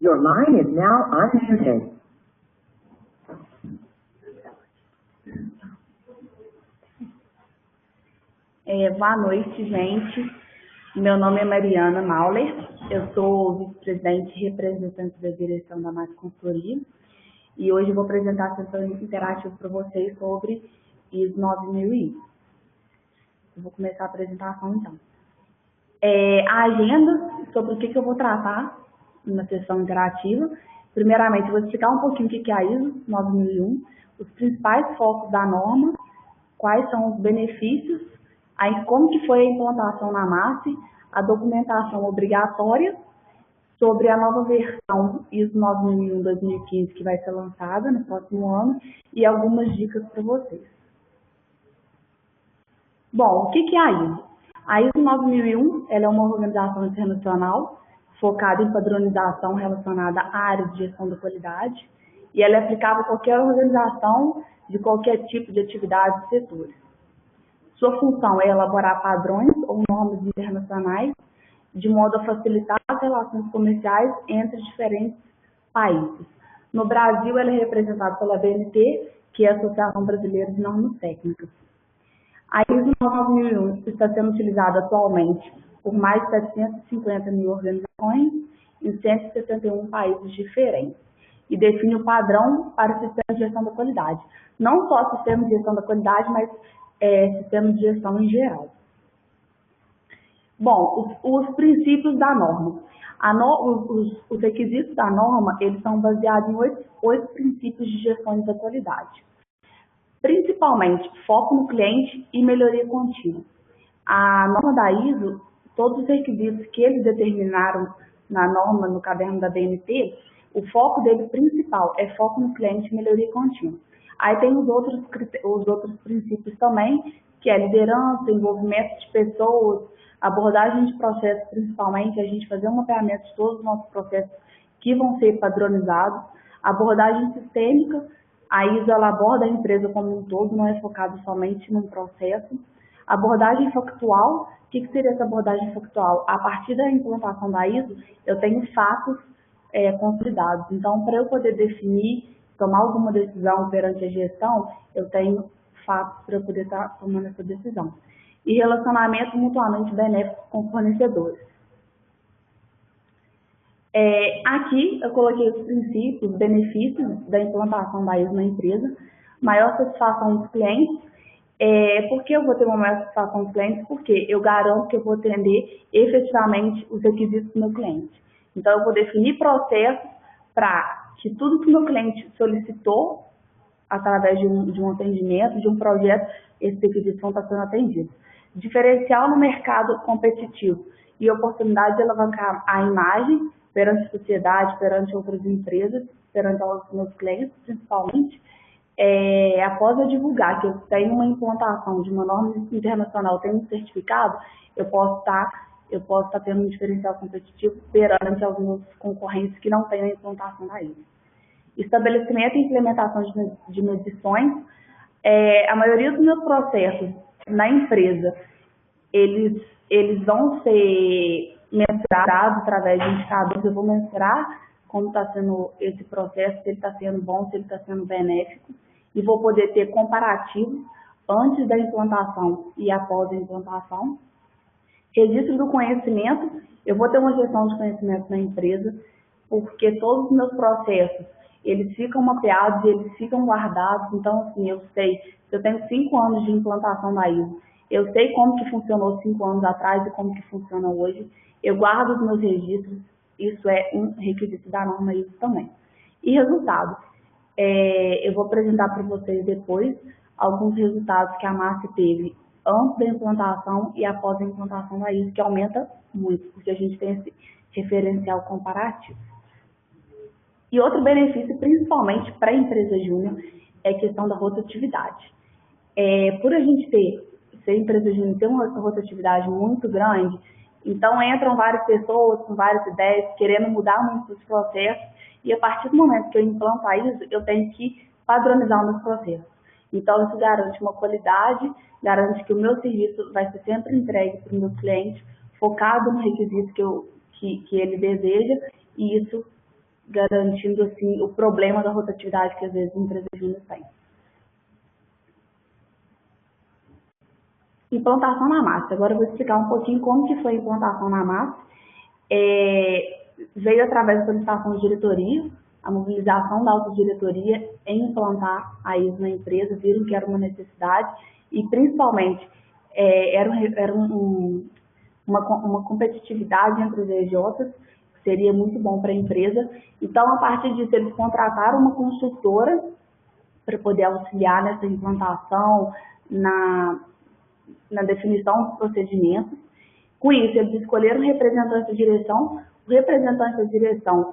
Your line is now unmuted. Boa noite, gente. Meu nome é Mariana Mauler. Eu sou vice-presidente e representante da direção da MAS Consultoria. E hoje eu vou apresentar a sessão interativa para vocês sobre ISO 9001. Eu vou começar a apresentação, então. A agenda sobre o que eu vou tratar na sessão interativa. Primeiramente, eu vou explicar um pouquinho o que é a ISO 9001, os principais focos da norma, quais são os benefícios, aí como que foi a implantação na MAS, a documentação obrigatória sobre a nova versão ISO 9001-2015 que vai ser lançada no próximo ano e algumas dicas para vocês. Bom, o que é a ISO? A ISO 9001 ela é uma organização internacional focada em padronização relacionada à área de gestão da qualidade e ela é aplicável a qualquer organização de qualquer tipo de atividade e setores. Sua função é elaborar padrões ou normas internacionais de modo a facilitar as relações comerciais entre diferentes países. No Brasil, ela é representada pela ABNT, que é a Associação Brasileira de Normas Técnicas. A ISO 9001 está sendo utilizada atualmente por mais de 750 mil organizações em 161 países diferentes e define o padrão para o sistema de gestão da qualidade. Não só o sistema de gestão da qualidade, mas sistema de gestão em geral. Bom, os princípios da norma. Os requisitos da norma, eles são baseados em 8 princípios de gestão da qualidade. Principalmente, foco no cliente e melhoria contínua. A norma da ISO, todos os requisitos que eles determinaram na norma, no caderno da BNT, o foco dele principal é foco no cliente e melhoria contínua. Aí tem os outros princípios também, que é liderança, envolvimento de pessoas, abordagem de processos, principalmente, a gente fazer um mapeamento de todos os nossos processos que vão ser padronizados, abordagem sistêmica, a ISO ela aborda a empresa como um todo, não é focado somente num processo. Abordagem factual, o que seria essa abordagem factual? A partir da implantação da ISO, eu tenho fatos consolidados. Então, para eu poder definir, tomar alguma decisão perante a gestão, eu tenho fatos para eu poder estar tomando essa decisão. E relacionamento mutuamente benéfico com fornecedores. Aqui eu coloquei os princípios, os benefícios da implantação da ISO na empresa, maior satisfação dos clientes. Por que eu vou ter uma maior satisfação dos clientes? Porque eu garanto que eu vou atender efetivamente os requisitos do meu cliente. Então, eu vou definir processos para que tudo que o meu cliente solicitou, através de um atendimento, de um projeto, esses requisitos vão estar sendo atendidos. Diferencial no mercado competitivo e oportunidade de alavancar a imagem perante a sociedade, perante outras empresas, perante os meus clientes, principalmente. Após eu divulgar que eu tenho uma implantação de uma norma internacional, tenho um certificado, eu posso estar tendo um diferencial competitivo perante os meus concorrentes que não têm a implantação da ISO. Estabelecimento e implementação de medições. A maioria dos meus processos na empresa, eles vão ser mensurados através de indicadores. Eu vou mensurar como está sendo esse processo, se ele está sendo bom, se ele está sendo benéfico, e vou poder ter comparativos antes da implantação e após a implantação. Registro do conhecimento, eu vou ter uma gestão de conhecimento na empresa, porque todos os meus processos, eles ficam mapeados e eles ficam guardados. Então, assim, eu sei, se eu tenho 5 anos de implantação da ISO, eu sei como que funcionou 5 anos atrás e como que funciona hoje, eu guardo os meus registros, isso é um requisito da norma ISO também. E resultado, eu vou apresentar para vocês depois alguns resultados que a MAS teve antes da implantação e após a implantação da ISO, que aumenta muito, porque a gente tem esse referencial comparativo. E outro benefício, principalmente para a empresa júnior, é a questão da rotatividade. Por a gente ser empresa júnior, ter uma rotatividade muito grande, então entram várias pessoas com várias ideias, querendo mudar muitos processos, e a partir do momento que eu implanto a ISO, eu tenho que padronizar os meus processos. Então, isso garante uma qualidade, garante que o meu serviço vai ser sempre entregue para o meu cliente, focado no requisito que ele deseja, e isso garantindo assim o problema da rotatividade que às vezes as empresas júnior têm. Implantação na massa. Agora eu vou explicar um pouquinho como que foi a implantação na massa. Veio através da solicitação de diretoria, a mobilização da alta diretoria em implantar a ISO na empresa, viram que era uma necessidade e principalmente era uma competitividade entre os EJs, que seria muito bom para a empresa. Então, a partir disso, eles contrataram uma consultora para poder auxiliar nessa implantação, na definição dos procedimentos. Com isso, eles escolheram o representante da direção. O representante da direção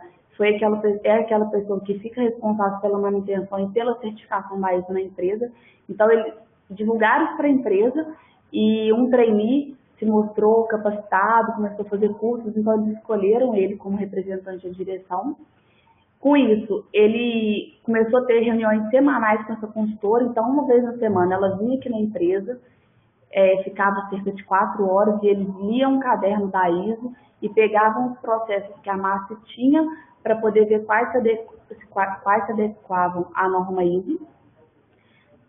é aquela pessoa que fica responsável pela manutenção e pela certificação da ISO na empresa. Então, eles divulgaram isso para a empresa e um trainee se mostrou capacitado, começou a fazer cursos, então eles escolheram ele como representante da direção. Com isso, ele começou a ter reuniões semanais com essa consultora, então uma vez na semana ela vinha aqui na empresa, ficava cerca de 4 horas e eles liam um caderno da ISO e pegavam os processos que a massa tinha para poder ver quais se adequavam à norma ISO.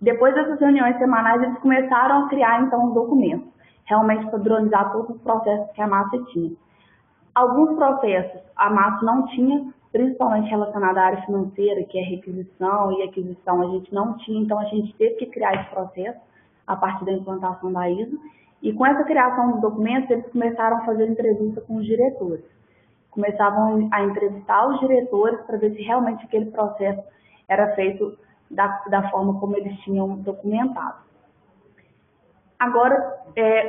Depois dessas reuniões semanais, eles começaram a criar então os documentos, realmente padronizar todos os processos que a massa tinha. Alguns processos a massa não tinha, principalmente relacionado à área financeira, que é requisição e aquisição, a gente não tinha, então a gente teve que criar esse processo a partir da implantação da ISO. E com essa criação dos documentos, eles começaram a fazer entrevista com os diretores. Começavam a entrevistar os diretores para ver se realmente aquele processo era feito da forma como eles tinham documentado. Agora,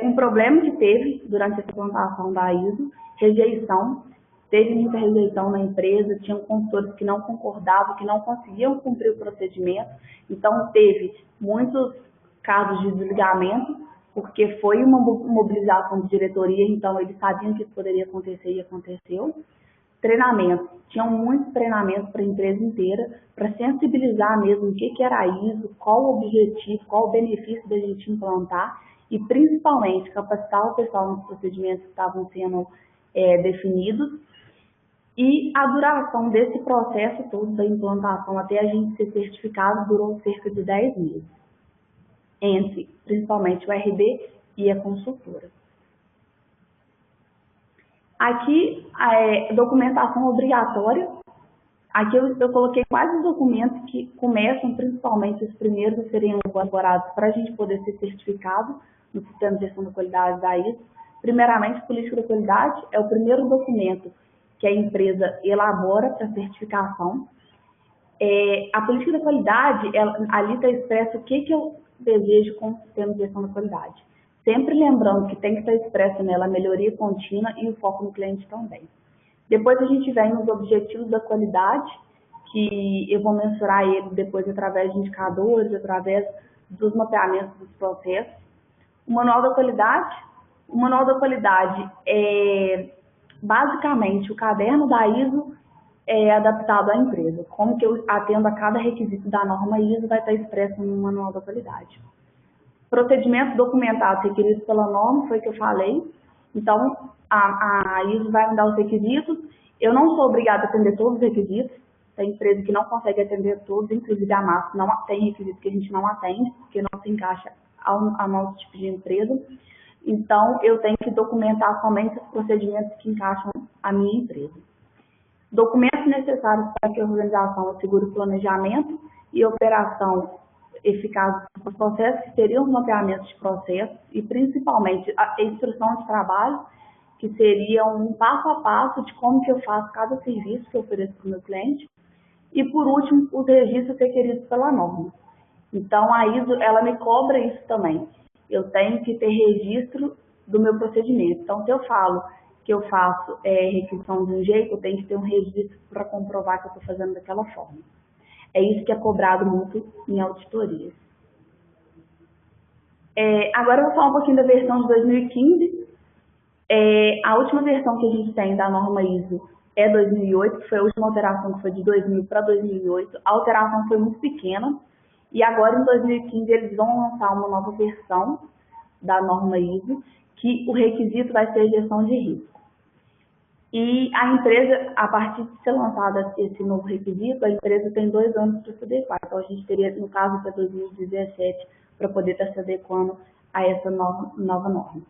um problema que teve durante a implantação da ISO, rejeição. Teve muita rejeição na empresa, tinham consultores que não concordavam, que não conseguiam cumprir o procedimento. Então, teve muitos casos de desligamento, porque foi uma mobilização de diretoria, então eles sabiam que isso poderia acontecer e aconteceu. Treinamento. Tinham muitos treinamentos para a empresa inteira, para sensibilizar mesmo o que era a ISO, qual o objetivo, qual o benefício da gente implantar e, principalmente, capacitar o pessoal nos procedimentos que estavam sendo definidos. E a duração desse processo todo da implantação até a gente ser certificado durou cerca de 10 meses, entre principalmente o RD e a consultora. Aqui, a documentação obrigatória. Aqui eu coloquei quais os documentos que começam, principalmente os primeiros a serem elaborados para a gente poder ser certificado no Sistema de Gestão da Qualidade da ISO. Primeiramente, Política da Qualidade é o primeiro documento que a empresa elabora para certificação. A Política da Qualidade, ali está expresso o que eu desejo com o Sistema de Gestão da Qualidade. Sempre lembrando que tem que estar expresso nela a melhoria contínua e o foco no cliente também. Depois a gente vem nos objetivos da qualidade, que eu vou mensurar eles depois através de indicadores, através dos mapeamentos dos processos. O Manual da Qualidade. O Manual da Qualidade é basicamente o caderno da ISO adaptado à empresa. Como que eu atendo a cada requisito da norma ISO vai estar expresso no Manual da Qualidade. Procedimentos documentados requeridos pela norma, foi o que eu falei. Então, a ISO vai me dar os requisitos. Eu não sou obrigada a atender todos os requisitos. Tem empresa que não consegue atender todos, inclusive a massa não tem requisitos que a gente não atende, porque não se encaixa ao nosso tipo de empresa. Então, eu tenho que documentar somente os procedimentos que encaixam a minha empresa. Documentos necessários para que a organização assegure o planejamento e operação eficaz dos processos, que seriam os mapeamentos de processos e, principalmente, a instrução de trabalho, que seria um passo a passo de como que eu faço cada serviço que eu ofereço para o meu cliente. E, por último, os registros requeridos pela norma. Então, a ISO, ela me cobra isso também. Eu tenho que ter registro do meu procedimento. Então, se eu falo que eu faço requisição de um jeito, eu tenho que ter um registro para comprovar que eu estou fazendo daquela forma. É isso que é cobrado muito em auditorias. Agora eu vou falar um pouquinho da versão de 2015. A última versão que a gente tem da norma ISO é 2008, que foi a última alteração que foi de 2000 para 2008. A alteração foi muito pequena e agora em 2015 eles vão lançar uma nova versão da norma ISO, que o requisito vai ser a gestão de risco. E a empresa, a partir de ser lançado esse novo requisito, a empresa tem 2 anos para se adequar. Então, a gente teria, no caso, até 2017, para poder estar se adequando a essa nova norma.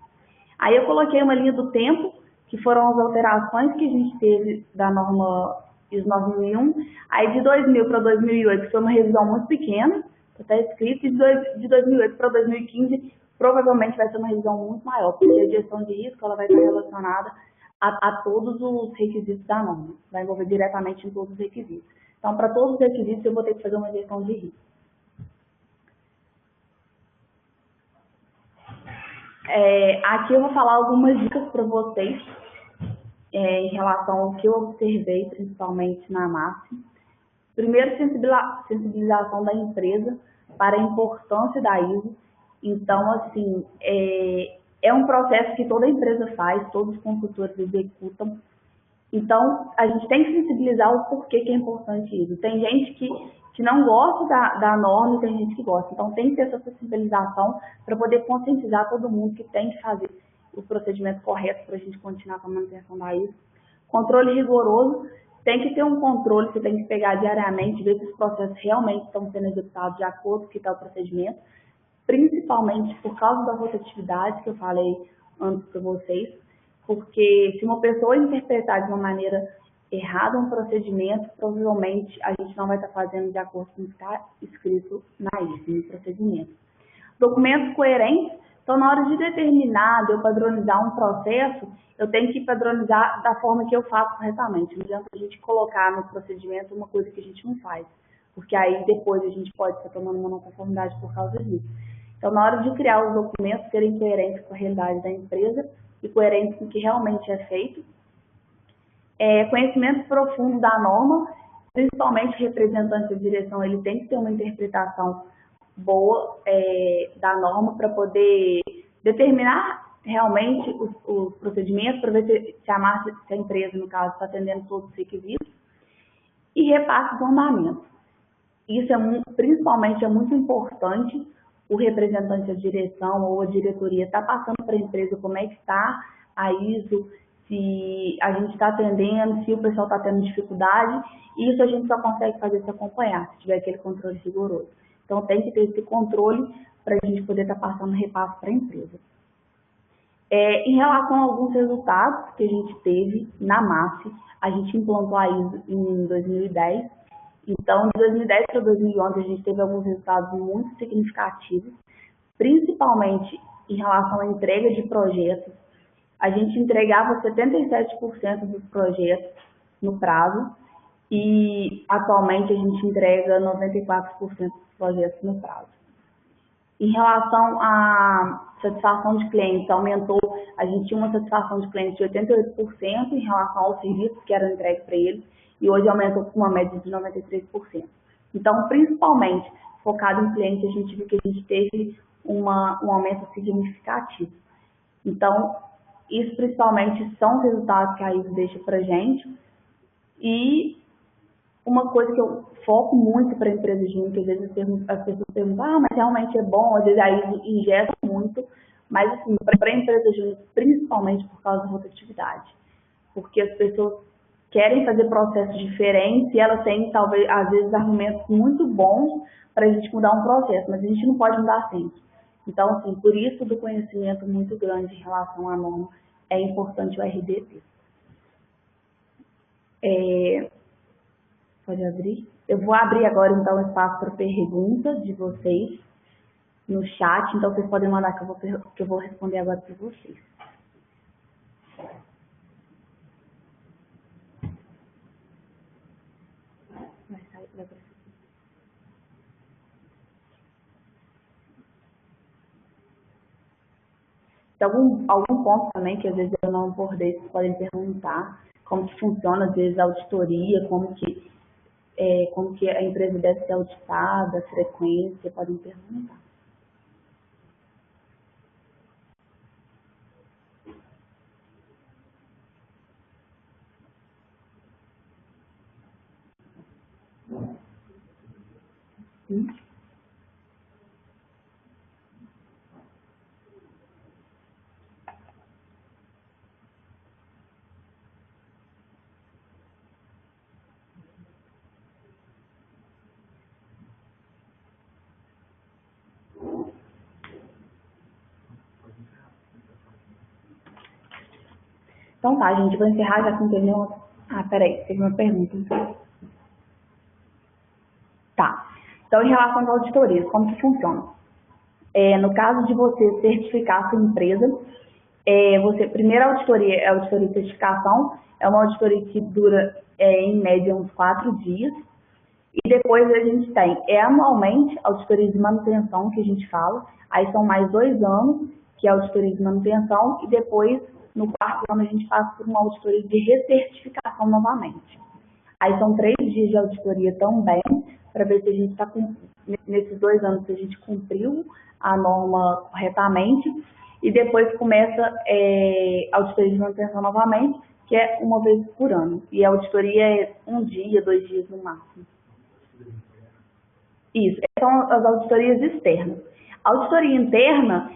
Aí eu coloquei uma linha do tempo, que foram as alterações que a gente teve da norma ISO 9001. Aí de 2000 para 2008 foi uma revisão muito pequena, está escrito, e de 2008 para 2015 provavelmente vai ser uma revisão muito maior, porque a gestão de risco ela vai estar relacionada a todos os requisitos da norma, vai envolver diretamente em todos os requisitos. Então, para todos os requisitos, eu vou ter que fazer uma gestão de risco. Aqui eu vou falar algumas dicas para vocês em relação ao que eu observei, principalmente na MAF. Primeiro, sensibilização da empresa para a importância da ISO. Então, assim, é um processo que toda empresa faz, todos os consultores executam. Então, a gente tem que sensibilizar o porquê que é importante isso. Tem gente que não gosta da norma e tem gente que gosta. Então, tem que ter essa sensibilização para poder conscientizar todo mundo que tem que fazer os procedimentos corretos para a gente continuar com a manutenção da ISO. Controle rigoroso. Tem que ter um controle, você tem que pegar diariamente, ver se os processos realmente estão sendo executados de acordo com o que está o procedimento, principalmente por causa da rotatividade que eu falei antes para vocês, porque se uma pessoa interpretar de uma maneira errada um procedimento, provavelmente a gente não vai estar fazendo de acordo com o que está escrito na ISO, no procedimento. Documentos coerentes. Então, na hora de determinar, de eu padronizar um processo, eu tenho que padronizar da forma que eu faço corretamente. Não adianta a gente colocar no procedimento uma coisa que a gente não faz, porque aí depois a gente pode estar tomando uma não conformidade por causa disso. Então, na hora de criar os documentos, serem coerentes com a realidade da empresa e coerentes com o que realmente é feito. Conhecimento profundo da norma, principalmente o representante da direção, ele tem que ter uma interpretação boa da norma para poder determinar realmente os procedimentos, para ver se a empresa, no caso, está atendendo todos os requisitos, e repasse do andamento. Isso principalmente é muito importante, o representante da direção ou a diretoria está passando para a empresa como é que está a ISO, se a gente está atendendo, se o pessoal está tendo dificuldade, e isso a gente só consegue fazer se acompanhar, se tiver aquele controle rigoroso. Então, tem que ter esse controle para a gente poder estar passando repasse para a empresa. Em relação a alguns resultados que a gente teve na MAF, a gente implantou a ISO em 2010. Então, de 2010 para 2011, a gente teve alguns resultados muito significativos, principalmente em relação à entrega de projetos. A gente entregava 77% dos projetos no prazo e atualmente a gente entrega 94% dos projetos no prazo. Em relação à satisfação de clientes, aumentou, a gente tinha uma satisfação de clientes de 88% em relação aos serviços que eram entregues para eles e hoje aumentou com uma média de 93%. Então, principalmente focado em clientes, a gente viu que a gente teve um aumento significativo. Então, isso principalmente são os resultados que a ISO deixa para a gente. E uma coisa que eu foco muito para a empresa júnior, que às vezes as pessoas perguntam, mas realmente é bom, às vezes a ISO ingesta muito, mas assim, para a empresa júnior, principalmente por causa da rotatividade. Porque as pessoas querem fazer processos diferentes e elas têm, talvez, às vezes, argumentos muito bons para a gente mudar um processo, mas a gente não pode mudar sempre. Então, assim, por isso do conhecimento muito grande em relação à norma, é importante o RDP. Pode abrir? Eu vou abrir agora, então, o espaço para perguntas de vocês no chat, então vocês podem mandar que eu vou responder agora para vocês. Vai sair para vocês. Tem algum ponto também que às vezes eu não abordei, vocês podem perguntar como que funciona, às vezes, a auditoria, como que a empresa deve ser auditada, a frequência, podem perguntar. Então tá, gente, vou encerrar já que não teve nenhuma... Ah, peraí, teve uma pergunta. Tá. Então, em relação às auditorias, como que funciona? No caso de você certificar a sua empresa, primeira auditoria é a auditoria de certificação, é uma auditoria que dura, em média, uns 4 dias. E depois a gente tem, anualmente, auditoria de manutenção, que a gente fala, aí são mais 2 anos, que é a auditoria de manutenção, e depois, no 4º ano, a gente passa por uma auditoria de recertificação novamente. Aí são 3 dias de auditoria também, para ver se a gente está, nesses 2 anos, se a gente cumpriu a norma corretamente, e depois começa a auditoria de manutenção novamente, que é uma vez por ano. E a auditoria é 1 dia, 2 dias no máximo. Isso, são as auditorias externas. A auditoria interna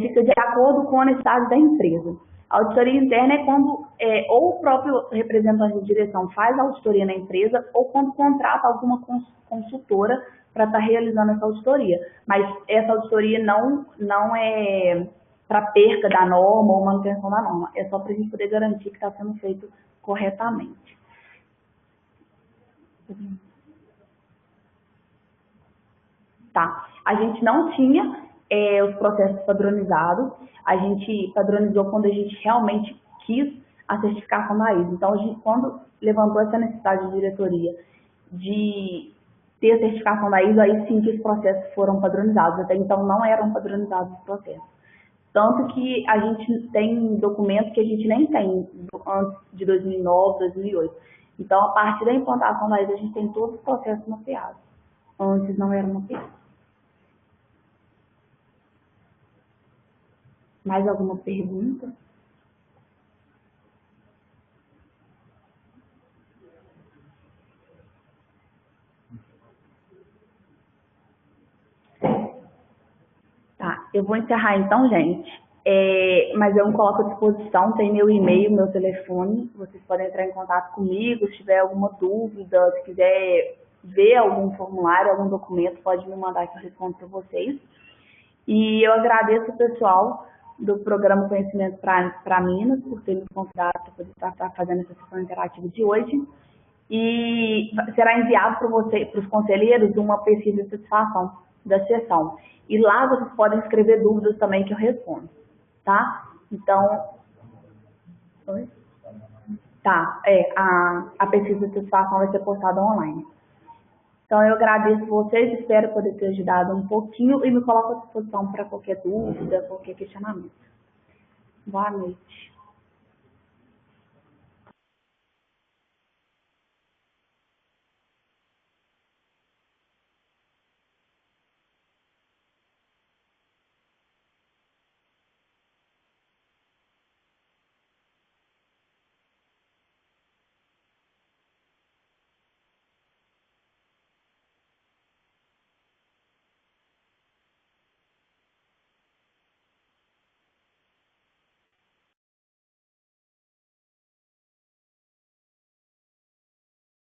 fica de acordo com a necessidade da empresa. A auditoria interna é quando ou o próprio representante de direção faz a auditoria na empresa ou quando contrata alguma consultora para estar realizando essa auditoria. Mas essa auditoria não é para perca da norma ou manutenção da norma. É só para a gente poder garantir que está sendo feito corretamente. Tá. A gente não tinha os processos padronizados, a gente padronizou quando a gente realmente quis a certificação da ISO. Então, a gente, quando levantou essa necessidade de diretoria de ter a certificação da ISO, aí sim que os processos foram padronizados. Até então, não eram padronizados os processos. Tanto que a gente tem documentos que a gente nem tem antes de 2009, 2008. Então, a partir da implantação da ISO, a gente tem todos os processos mapeados. Antes não eram mapeados. Mais alguma pergunta? Tá, eu vou encerrar então, gente. Mas eu me coloco à disposição, tem meu e-mail, meu telefone, vocês podem entrar em contato comigo, se tiver alguma dúvida, se quiser ver algum formulário, algum documento, pode me mandar que eu respondo para vocês. E eu agradeço o pessoal do programa Conhecimento para Minas por ter me convidado para poder estar fazendo essa sessão interativa de hoje. E será enviado para os conselheiros uma pesquisa de satisfação da sessão. E lá vocês podem escrever dúvidas também que eu respondo, tá? Então, oi? Tá, a pesquisa de satisfação vai ser postada online. Então, eu agradeço vocês, espero poder ter ajudado um pouquinho e me coloco à disposição para qualquer dúvida, qualquer questionamento. Boa noite.